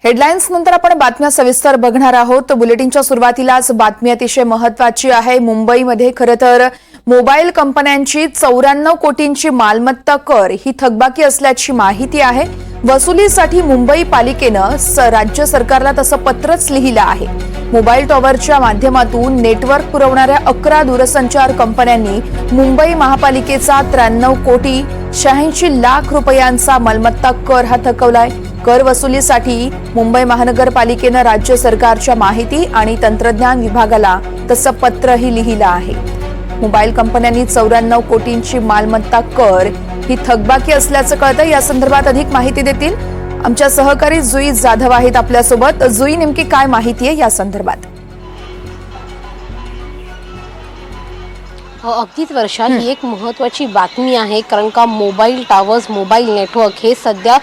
Headlines नंतर आपण बातम्या सविस्तर बघणार आहोत। बुलेटिनच्या सुरुवातीलाच बातमी अतिशय महत्त्वाची आहे। मुंबईमध्ये खरं तर मोबाईल कंपन्यांची 94 कोटींची मालमत्ता कर ही थकबाकी असल्याची माहिती आहे। वसुलीसाठी मुंबई पालिकेनं राज्य सरकारला तसं पत्रच लिहिलं आहे। मोबाईल टॉवरच्या माध्यमातून नेटवर्क पुरवणाऱ्या 11 दूरसंचार कंपन्यांनी मुंबई महापालिकेचा 93 कोटी 86 लाख रुपयांचा मालमत्ता कर हा थकवलाय। कर वसुलीसाठी मुंबई महानगरपालिकेनं राज्य सरकारच्या माहिती आणि तंत्रज्ञान विभागाला तसं पत्रही लिहिलं आहे। मोबाईल कंपन्यांनी 94 कोटींची मालमत्ता कर ही थकबाकी असल्याचं कळतं। या संदर्भात अधिक माहिती देतील आमच्या सहकारी जुई जाधव आहेत आपल्यासोबत। जुई, नेमकी काय माहिती आहे या संदर्भात? अगदीच वर्षा, ही एक महत्त्वाची बातमी आहे, कारण का मोबाईल टावर्स, मोबाईल नेटवर्क हे सध्या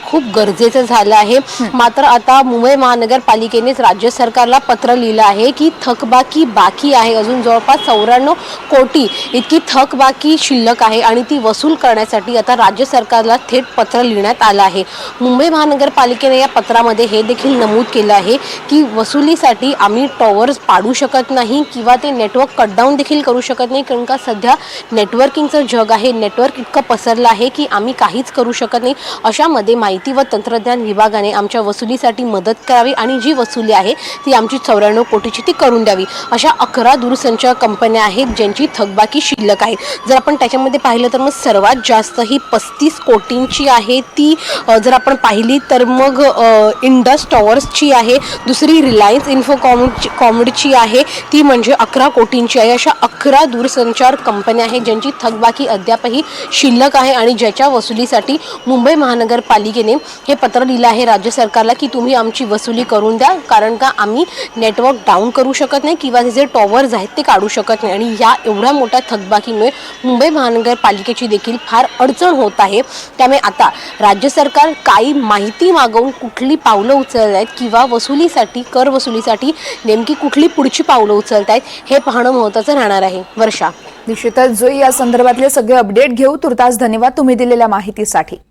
खूप गरजेचं झालं आहे। मात्र आता मुंबई महानगरपालिकेनेच राज्य सरकारला पत्र लिहिलं आहे की थकबाकी बाकी आहे, अजून जवळपास 94 कोटी इतकी थकबाकी शिल्लक आहे आणि ती वसूल करण्यासाठी आता राज्य सरकारला थेट पत्र लिहिण्यात आलं आहे। मुंबई महानगरपालिकेने या पत्रामध्ये हे देखील नमूद केलं आहे की वसुलीसाठी आम्ही टॉवर्स पाडू शकत नाही किंवा ते नेटवर्क कटडाऊन देखील करू शकत नाही, कारण का सध्या नेटवर्किंगचं जग आहे, नेटवर्क इतकं पसरलं आहे की आम्ही काहीच करू शकत नाही। अशामध्ये माहिती व तंत्रज्ञान विभागाने आमच्या वसुलीसाठी मदत करावी आणि जी वसुली आहे ती आमची 94 कोटीची ती करून द्यावी। अशा 11 दूरसंचार कंपन्या आहेत ज्यांची थकबाकी शिल्लक आहे। जर आपण त्याच्यामध्ये पाहिलं तर मग सर्वात जास्त ही 35 कोटींची आहे ती जर आपण पाहिली तर मग इंडस टॉवर्सची आहे, दुसरी रिलायन्स इन्फोकॉमची आहे ती म्हणजे 11 कोटींची आहे। अशा 11 दूरसंचार कंपन्या आहेत ज्यांची थकबाकी अद्यापही शिल्लक आहे आणि ज्याच्या वसुलीसाठी मुंबई महानगरपालिकेने हे पत्र लिहिलं आहे राज्य सरकारला की तुम्ही आमची वसुली करून द्या, कारण का आम्ही नेटवर्क डाऊन करू शकत नाही किंवा जे टॉवर्स आहेत ते काढू शकत नाही। आणि या एवढ्या मोठ्या थकबाकीमुळे मुंबई महानगरपालिकेची देखील फार अडचण होत आहे। त्यामुळे आता राज्य सरकार काही माहिती मागवून कुठली पावलं उचलत आहेत किंवा वसुलीसाठी, कर वसुलीसाठी नेमकी कुठली पुढची पावलं उचलत आहेत हे पाहणं महत्त्वाचं राहणार आहे। वर्षा, निश्चितच जुई, या संदर्भातले सगळे अपडेट घेऊ। तुर्तास धन्यवाद तुम्ही दिलेल्या माहितीसाठी।